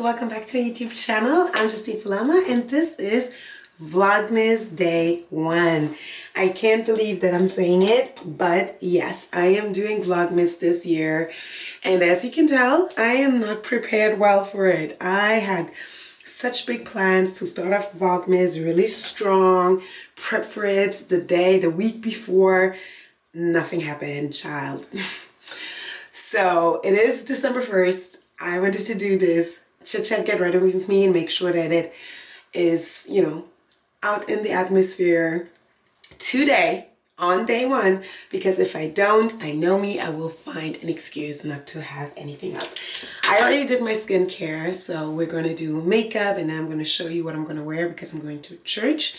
welcome back to my YouTube channel. I'm Justine and this is Vlogmas Day 1. I can't believe that I'm saying it, but yes, I am doing Vlogmas this year. And as you can tell, I am not prepared well for it. I had such big plans to start off Vlogmas really strong, prep for it the week before. Nothing happened, child. So it is December 1st. I wanted to do this chit-chat, get ready with me and make sure that it is, out in the atmosphere today on day 1, because if I don't, I know me, I will find an excuse not to have anything up. I already did my skincare, so we're going to do makeup and then I'm going to show you what I'm going to wear because I'm going to church.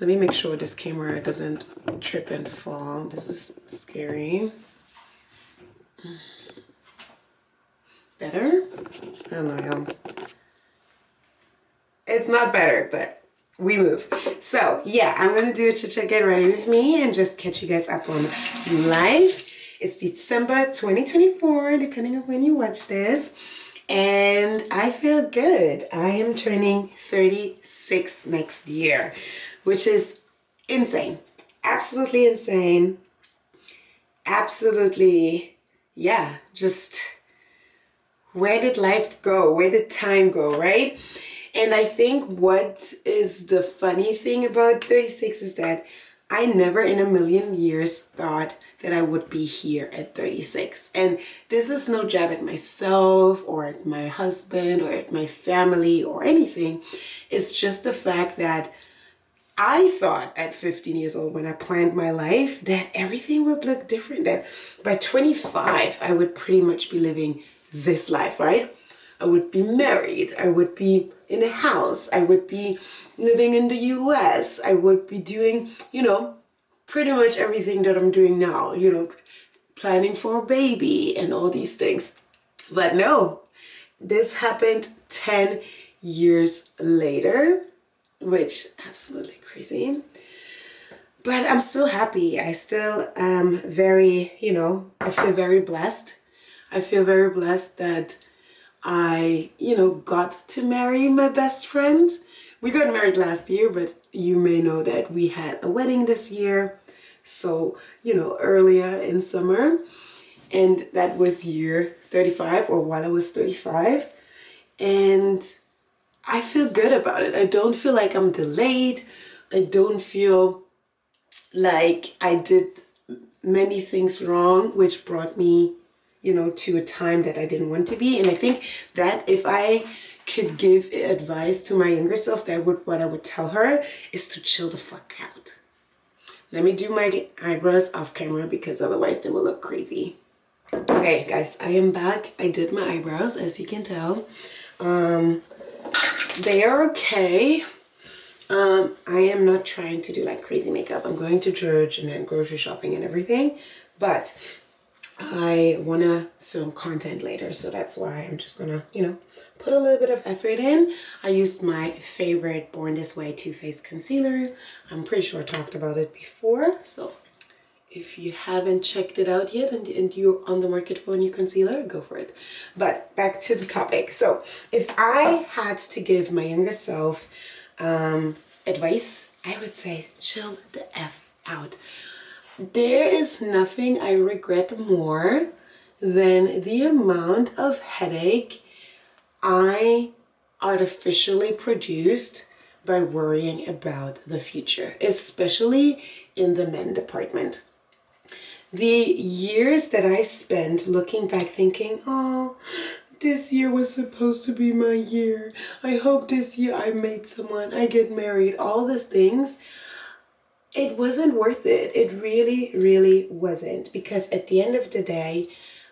Let me make sure this camera doesn't trip and fall. This is scary. Better? I don't know, y'all. It's not better, but we move. So yeah, I'm gonna do a chit-chat, get ready with me and just catch you guys up on life. It's December 2024, depending on when you watch this. And I feel good. I am turning 36 next year, which is insane. Absolutely insane. Absolutely, yeah, just where did life go? Where did time go, right? And I think what is the funny thing about 36 is that I never in a million years thought that I would be here at 36. And this is no jab at myself or at my husband or at my family or anything. It's just the fact that I thought at 15 years old when I planned my life that everything would look different. That by 25, I would pretty much be living this life, right? I would be married. I would be in a house. I would be living in the US. I would be doing, pretty much everything that I'm doing now, planning for a baby and all these things. But no, this happened 10 years later, which absolutely crazy. But I'm still happy. I still am very, I feel very blessed. I feel very blessed that I, got to marry my best friend. We got married last year, but you may know that we had a wedding this year. So, earlier in summer. And that was year 35 or while I was 35. And I feel good about it. I don't feel like I'm delayed. I don't feel like I did many things wrong, which brought me to a time that I didn't want to be. And I think that if I could give advice to my younger self, what I would tell her is to chill the fuck out. Let me do my eyebrows off camera because otherwise they will look crazy. Okay, guys, I am back. I did my eyebrows, as you can tell. They are okay. I am not trying to do like crazy makeup. I'm going to church and then grocery shopping and everything, but I want to film content later, so that's why I'm just gonna, put a little bit of effort in. I used my favorite Born This Way Too Faced concealer. I'm pretty sure I talked about it before, so if you haven't checked it out yet and you're on the market for a new concealer, go for it. But back to the topic. So if I had to give my younger self advice, I would say chill the F out. There is nothing I regret more than the amount of headache I artificially produced by worrying about the future, especially in the men department. The years that I spent looking back thinking, oh, this year was supposed to be my year. I hope this year I made someone, I get married, all these things. It wasn't worth it. It really, really wasn't. Because at the end of the day,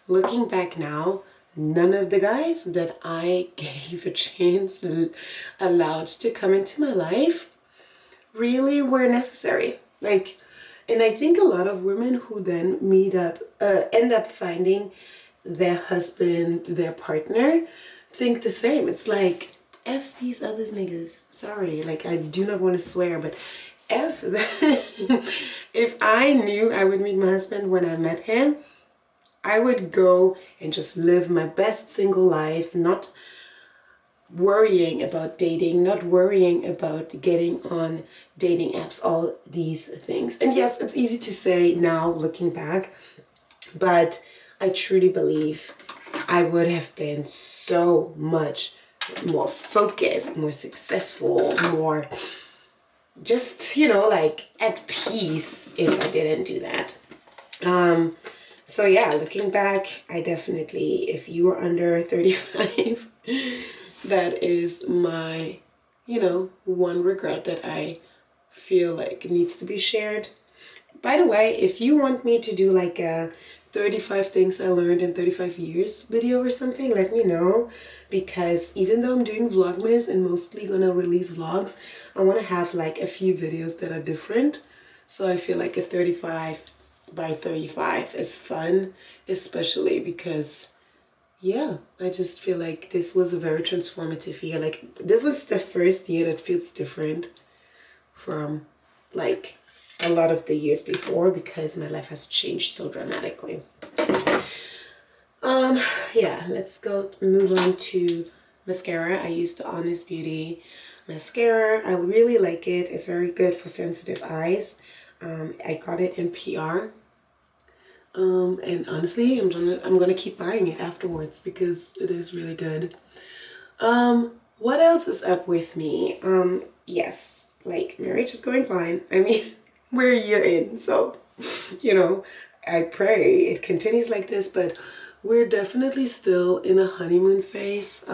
looking back now, none of the guys that I gave a chance, allowed to come into my life, really were necessary. And I think a lot of women who then end up finding their husband, their partner, think the same. It's like, F these other niggas. Sorry, I do not want to swear, but F that. If I knew I would meet my husband when I met him, I would go and just live my best single life, not worrying about dating, not worrying about getting on dating apps, all these things. And yes, it's easy to say now looking back, but I truly believe I would have been so much more focused, more successful, more just, you know, like at peace if I didn't do that. So yeah, looking back, I definitely, if you are under 35, that is my, you know, one regret that I feel like needs to be shared. By the way, if you want me to do like a 35 things I learned in 35 years video or something, let me know, because even though I'm doing Vlogmas and mostly gonna release vlogs, I want to have like a few videos that are different. So I feel like a 35 by 35 is fun, especially because yeah, I just feel like this was a very transformative year. Like this was the first year that feels different from like a lot of the years before, because my life has changed so dramatically. Yeah, let's go move on to mascara. I use the Honest Beauty mascara. I really like it. It's very good for sensitive eyes. I got it in PR. And honestly, I'm gonna keep buying it afterwards because it is really good. What else is up with me? Yes, like marriage is going fine. I mean, we're a year in, so you know, I pray it continues like this, but we're definitely still in a honeymoon phase.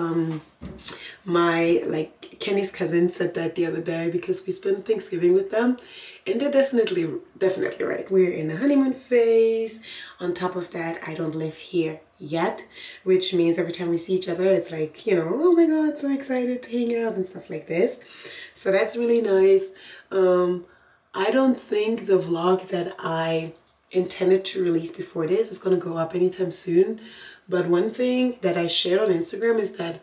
Like Kenny's cousin said that the other day because we spent Thanksgiving with them, and they're definitely right. We're in a honeymoon phase. On top of that, I don't live here yet, which means every time we see each other, it's like, you know, oh my God, so excited to hang out and stuff like this. So that's really nice. I don't think the vlog that I intended to release before this is going to go up anytime soon. But one thing that I shared on Instagram is that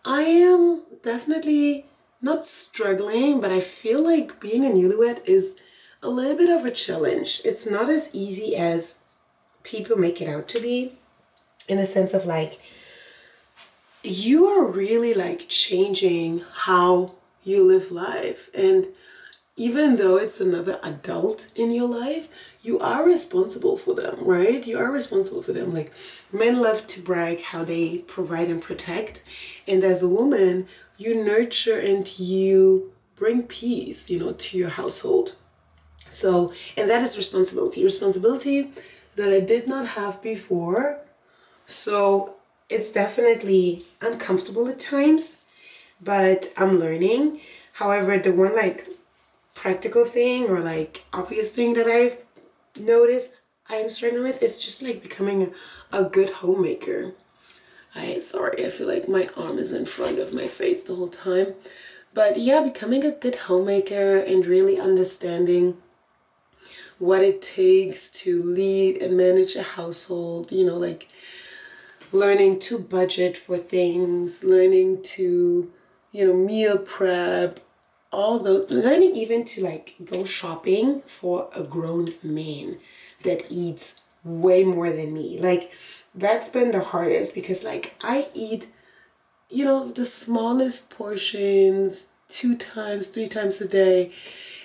I am definitely not struggling, but I feel like being a newlywed is a little bit of a challenge. It's not as easy as people make it out to be, in a sense of like, you are really like changing how you live life. And even though it's another adult in your life, you are responsible for them, right? You are responsible for them. Like, men love to brag how they provide and protect. And as a woman, you nurture and you bring peace, you know, to your household. So, and that is responsibility that I did not have before. So it's definitely uncomfortable at times, but I'm learning. However, the one like practical thing or like obvious thing that I've noticed I am struggling with is just like becoming a good homemaker. Sorry, I feel like my arm is in front of my face the whole time. But yeah, becoming a good homemaker and really understanding what it takes to lead and manage a household, you know, like learning to budget for things, learning to, you know, meal prep, all those, learning even to like go shopping for a grown man that eats way more than me. Like, that's been the hardest because like I eat, you know, the smallest portions 2 times, 3 times a day,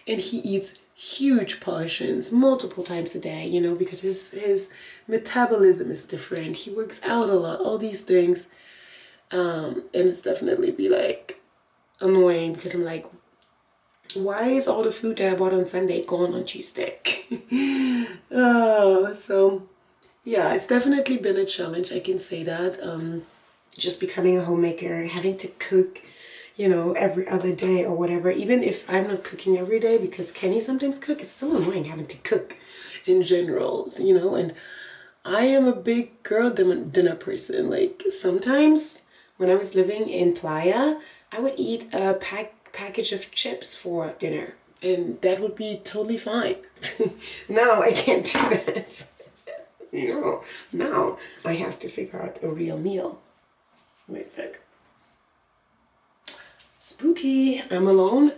and he eats huge portions multiple times a day, you know, because his metabolism is different. He works out a lot, all these things. And it's definitely be like annoying because I'm like, why is all the food that I bought on Sunday gone on Tuesday? So yeah, it's definitely been a challenge, I can say that. Just becoming a homemaker, having to cook, you know, every other day or whatever. Even if I'm not cooking every day because Kenny sometimes cooks, it's still annoying having to cook in general, you know. And I am a big girl dinner person. Like, sometimes when I was living in Playa, I would eat a package of chips for dinner, and that would be totally fine. Now I can't do that. No, now I have to figure out a real meal. Wait a sec. Spooky. I'm alone.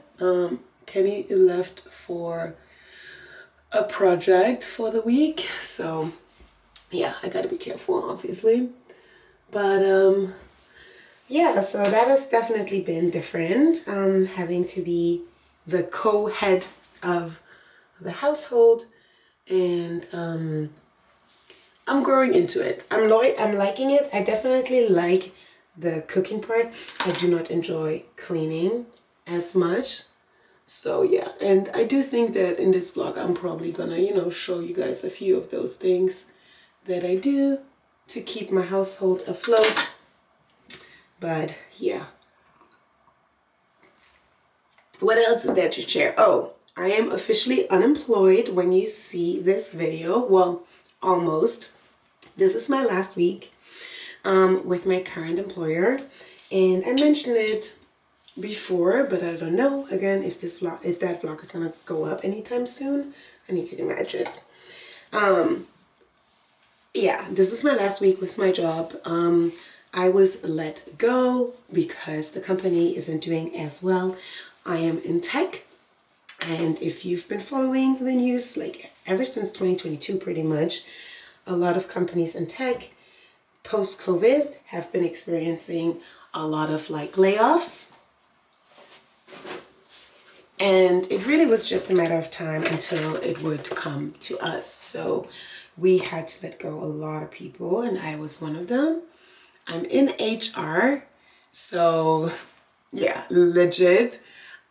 Kenny left for a project for the week, so yeah, I gotta be careful, obviously. But yeah, so that has definitely been different, having to be the co-head of the household, and I'm growing into it. I'm liking it. I definitely like the cooking part. I do not enjoy cleaning as much. So yeah, and I do think that in this vlog I'm probably gonna, show you guys a few of those things that I do to keep my household afloat. But yeah. What else is there to share? Oh, I am officially unemployed when you see this video. Well, almost. This is my last week with my current employer, and I mentioned it before, but I don't know again if that vlog is gonna go up anytime soon. I need to do my address. Yeah, this is my last week with my job. I was let go because the company isn't doing as well. I am in tech, and if you've been following the news, like ever since 2022 pretty much, a lot of companies in tech post-COVID have been experiencing a lot of like layoffs. And it really was just a matter of time until it would come to us. So we had to let go a lot of people, and I was one of them. I'm in HR, so yeah, legit.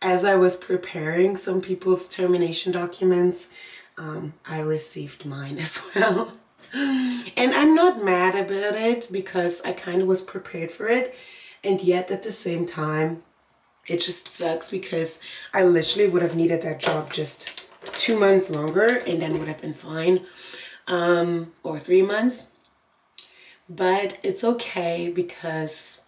As I was preparing some people's termination documents, I received mine as well. And I'm not mad about it because I kind of was prepared for it. And yet at the same time, it just sucks because I literally would have needed that job just 2 months longer and then would have been fine, or 3 months. But it's okay because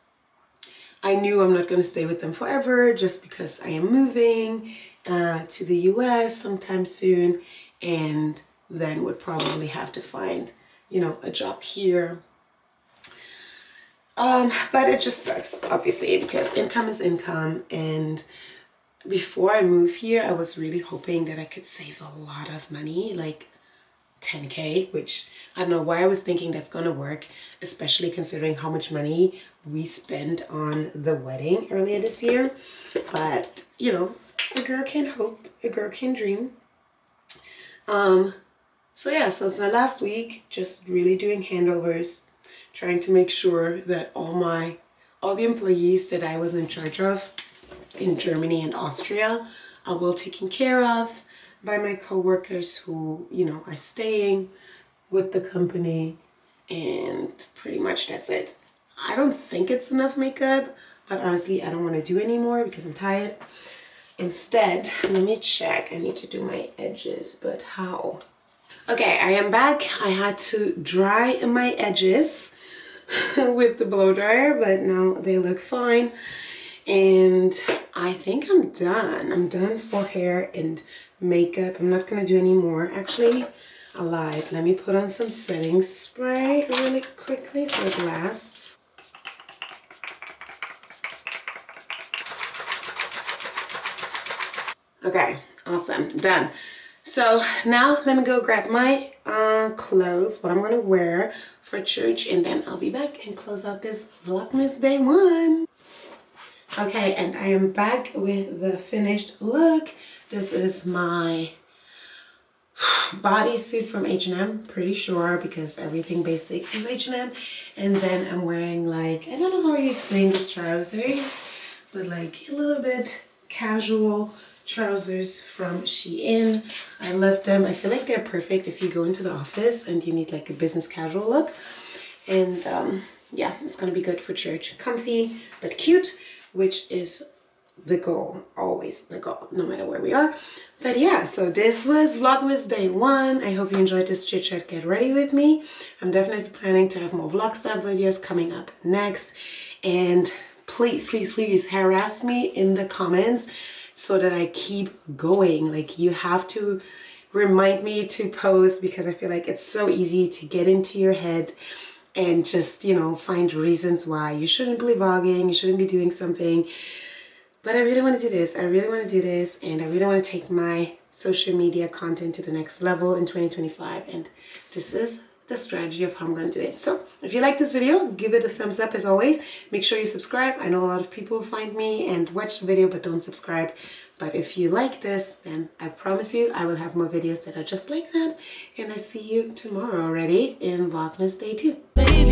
I knew I'm not going to stay with them forever, just because I am moving to the US sometime soon, and then would probably have to find, a job here. But it just sucks, obviously, because income is income. And before I move here, I was really hoping that I could save a lot of money, like 10K, which I don't know why I was thinking that's gonna work, especially considering how much money we spent on the wedding earlier this year. But, a girl can hope, a girl can dream. So yeah, so it's my last week, just really doing handovers, trying to make sure that all the employees that I was in charge of in Germany and Austria are well taken care of by my coworkers who, are staying with the company, and pretty much that's it. I don't think it's enough makeup, but honestly, I don't want to do any more because I'm tired. Instead, let me check. I need to do my edges, but how? Okay, I am back. I had to dry my edges with the blow dryer, but now they look fine. And I think I'm done. I'm done for hair and makeup. I'm not gonna do any more. Actually, I lied. Let me put on some setting spray really quickly so it lasts. Okay, awesome, done. So now let me go grab my clothes, what I'm gonna wear for church, and then I'll be back and close out this Vlogmas day 1. Okay, and I am back with the finished look. This is my bodysuit from H&M, pretty sure, because everything basic is H&M. And then I'm wearing, like, I don't know how you explain these trousers, but like a little bit casual trousers from Shein. I love them. I feel like they're perfect if you go into the office and you need like a business casual look. And yeah, it's gonna be good for church. Comfy but cute, which is the goal, always the goal, no matter where we are. But yeah, so this was Vlogmas day 1. I hope you enjoyed this chit chat get ready with me. I'm definitely planning to have more vlog style videos coming up next. And please, please, please harass me in the comments so that I keep going. Like, you have to remind me to post, because I feel like it's so easy to get into your head and just, find reasons why you shouldn't be vlogging, you shouldn't be doing something. But I really want to do this. I really want to do this, and I really want to take my social media content to the next level in 2025. And this is the strategy of how I'm going to do it. So if you like this video, give it a thumbs up as always. Make sure you subscribe. I know a lot of people find me and watch the video but don't subscribe. But if you like this, then I promise you I will have more videos that are just like that. And I see you tomorrow already in Vlogmas Day 2.